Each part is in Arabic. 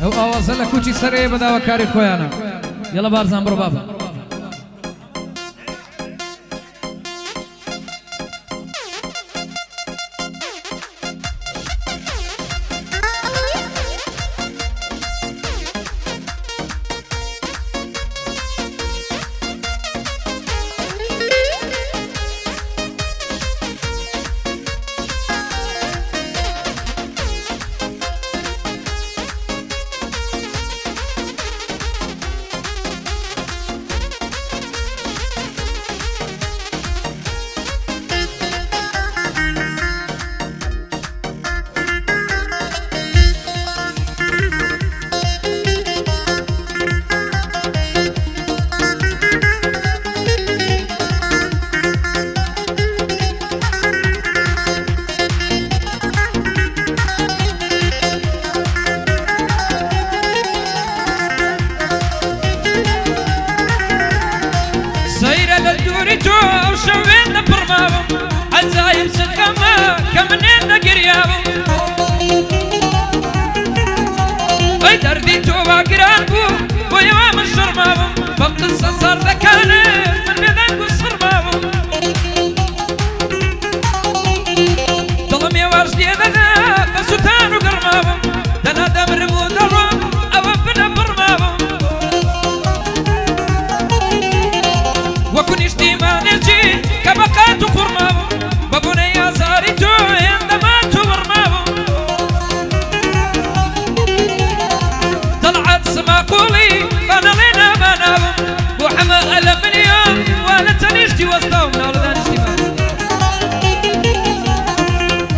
ئەو ئاوازە لە کوچی سەرەیە بەداوە کاری خۆیانە یەڵە بارزان بڕۆ بابە عزايم سقما كمنين نقريابم اي دردي توبا قرابو ويوام الشرمابم بقصة صار ذكاني من بذنك الصرمابم ظلم يا وارجدي ذا بسوتان وقرمابم دنا دمر مودرم او ابن برمابم وكن اجتماع نجي كبقات قرمابم بابوني يا زاريتو عندما تورمابو طلعت سما قولي فانا لينا منابو وحما ألم اليوم ولا تنشتي وسطهم ولا تنشتي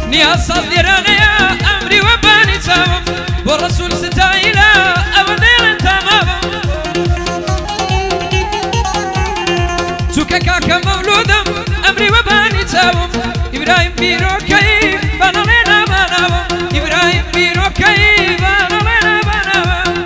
نياس صديراني يا أمري وباني تامم والرسول ستايلا أبدين تمامو سوكاكا مولودم أمري وباني تامم إبراهيم بيرو كيف أنا لنا منابم إبراهيم بيرو كيف أنا لنا منابم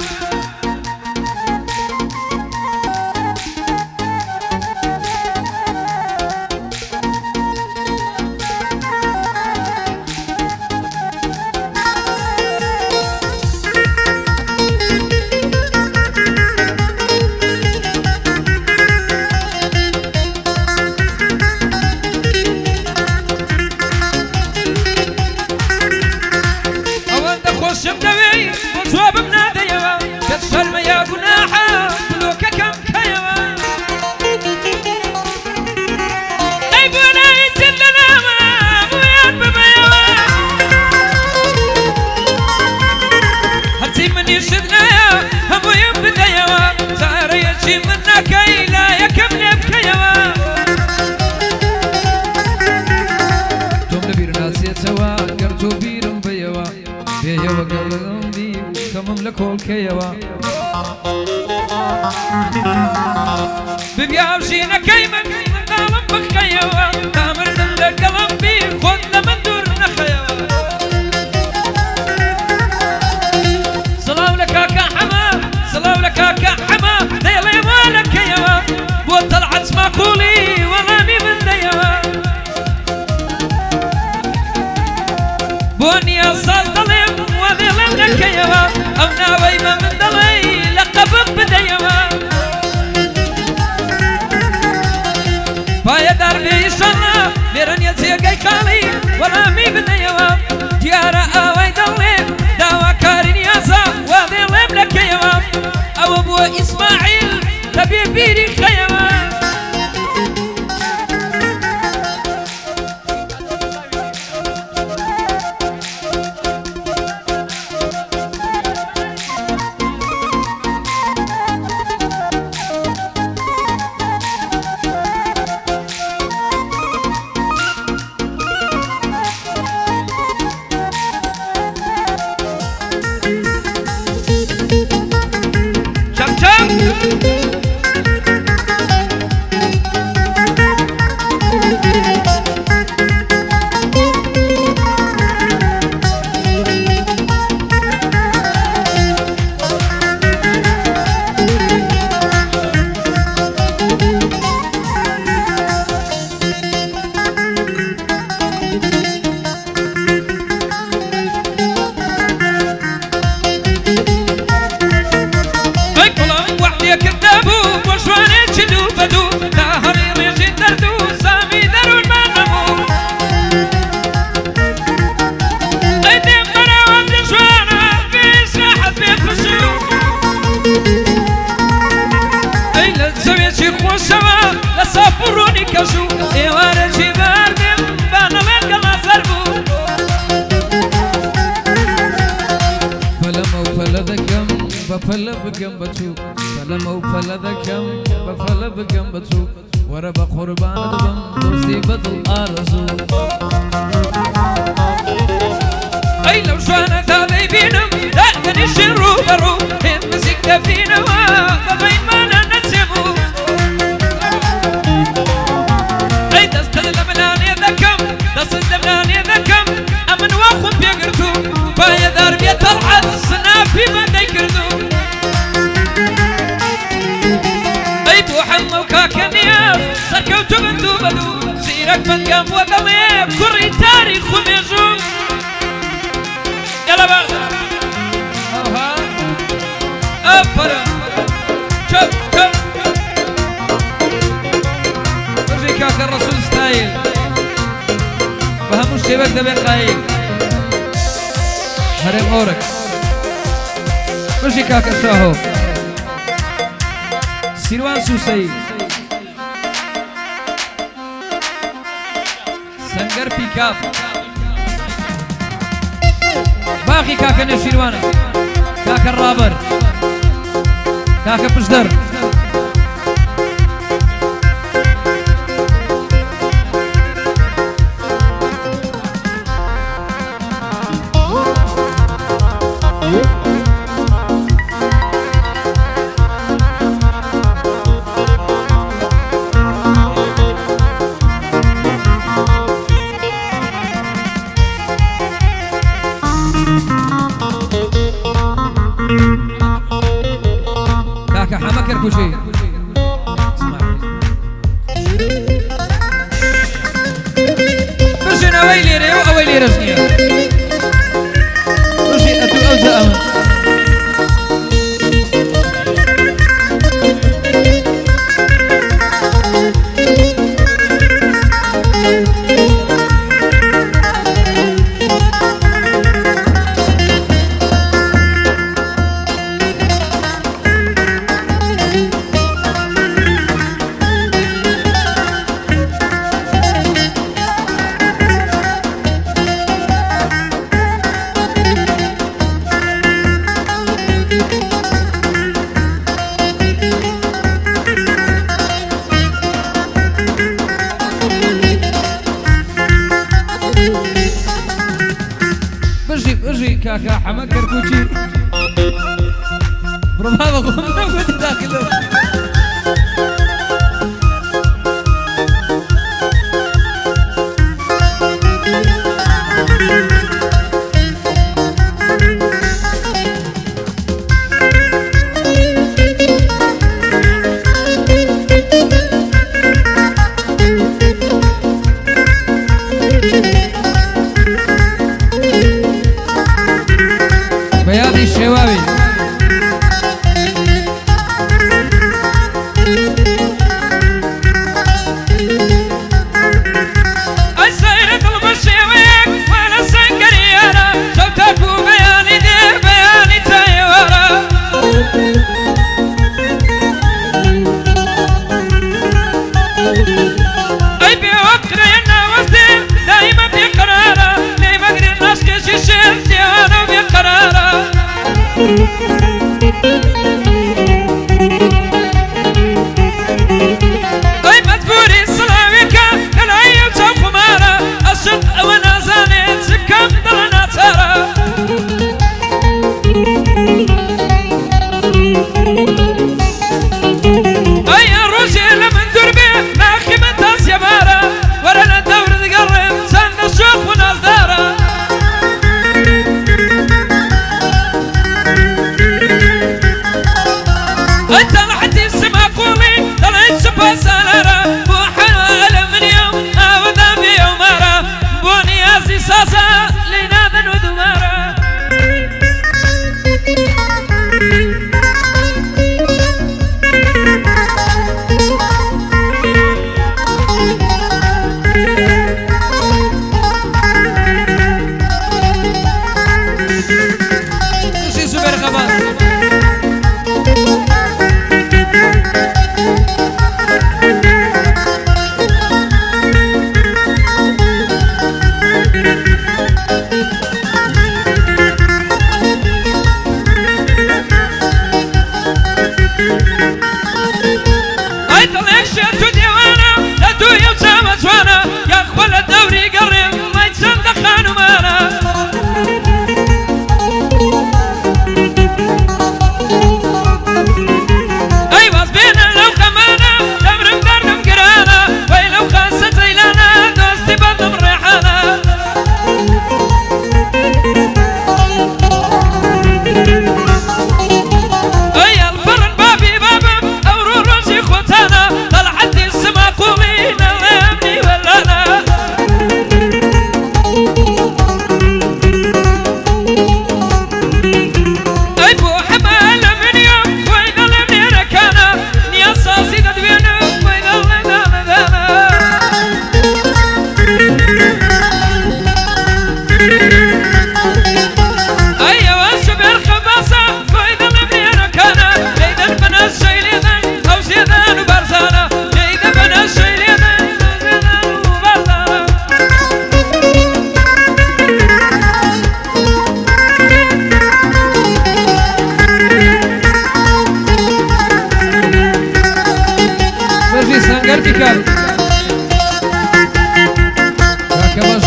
شبدوي وصوب بناديوا كتسلم يا جناحة بلوك كم كيوا اي بناي تلنا ما ويان بميوا هرتي من يشدنا يا هم يم بديوا زهر يجي منا كيلا يا كم نبكيوا توم نبير ناس يتوا قرتو بيرم بيوا بيوا قلبهم دي كمم لكل كيوا ببيا وشينا كيما نعلم بخيوا تامر دم قلب بي خد لما ندور نخيوا صلاو لك كحما صلاو لك كحما ديلي مالك كيوا وطلعت ما قولي ورامي من ديوا بوني أصال ظلم وظلم لك يوا أو ناوي ما من ضلي لقب بديوا بايا دربي شرنا ميرن يزيقي خالي ورامي بديوا ديارة أوي دولي داوا كارين ياسا وظلم لك يوا أو أبو إسماعيل تبي بيري خيوا بكم بتشو فلمو فلذكم بفل بكم بتشو ورب قربان دبم دوستي بدل أرزو أي لو شانا تابي بينم لا تنشي روبرو هم مسك دفينا وبين ما ننسبو أي دست لبناني ذكم دست لبناني ذكم أمن واخو بيقرتو بايا دار بيت العد صنافي ما ديكردو أي بوحم وكاكنياف سركوتو بندو بدو سيرك بنقام وقميب كري تاريخ وميجو يلا بقى أوها أفرا شوف شوف وجي كاك الرسول ستايل فهموش شبك ده بقايل هرم أورك وجي كاك الشاهو سيروان سوسي سنگر بيكاب باقي كاكا نشيروانا كاكا الرابر كاكا بشدر كاكا حما كركوشي اسمع برشنا ويلي ريو اويلي رجنيا برشي اتو اوزا امن برجي كاكا حما كركوشي بربابا قمنا قلت داخله بياضي الشواوي السير طلب الشواك وانا سنقريانا شوتك وبياني دير بياني تايوارا اي بيوقرينا وسطي دايما بقرارا لي بقري الناس كشيشين ديوانا بقرارا اي مدبوري سلاويكا العيب شاف خمارة الشق وانا زانيت سكة بدلنا تارا اي الرجل من دربي ناخي من تاس يمارة ورنا الدور تقرب سن الشوق ونظارة انت لحتي السما قولي طلعت شبه سنارة بو حلوة من يوم اوذا في يومارة بوني ياسي ساسا لناذا ودمارة وشي سوبر خباز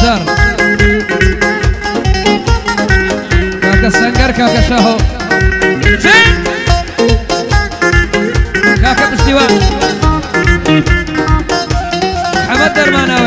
بشار كاكا السنقر كاكا شاهو زين كاكا باستواء حمد درمانا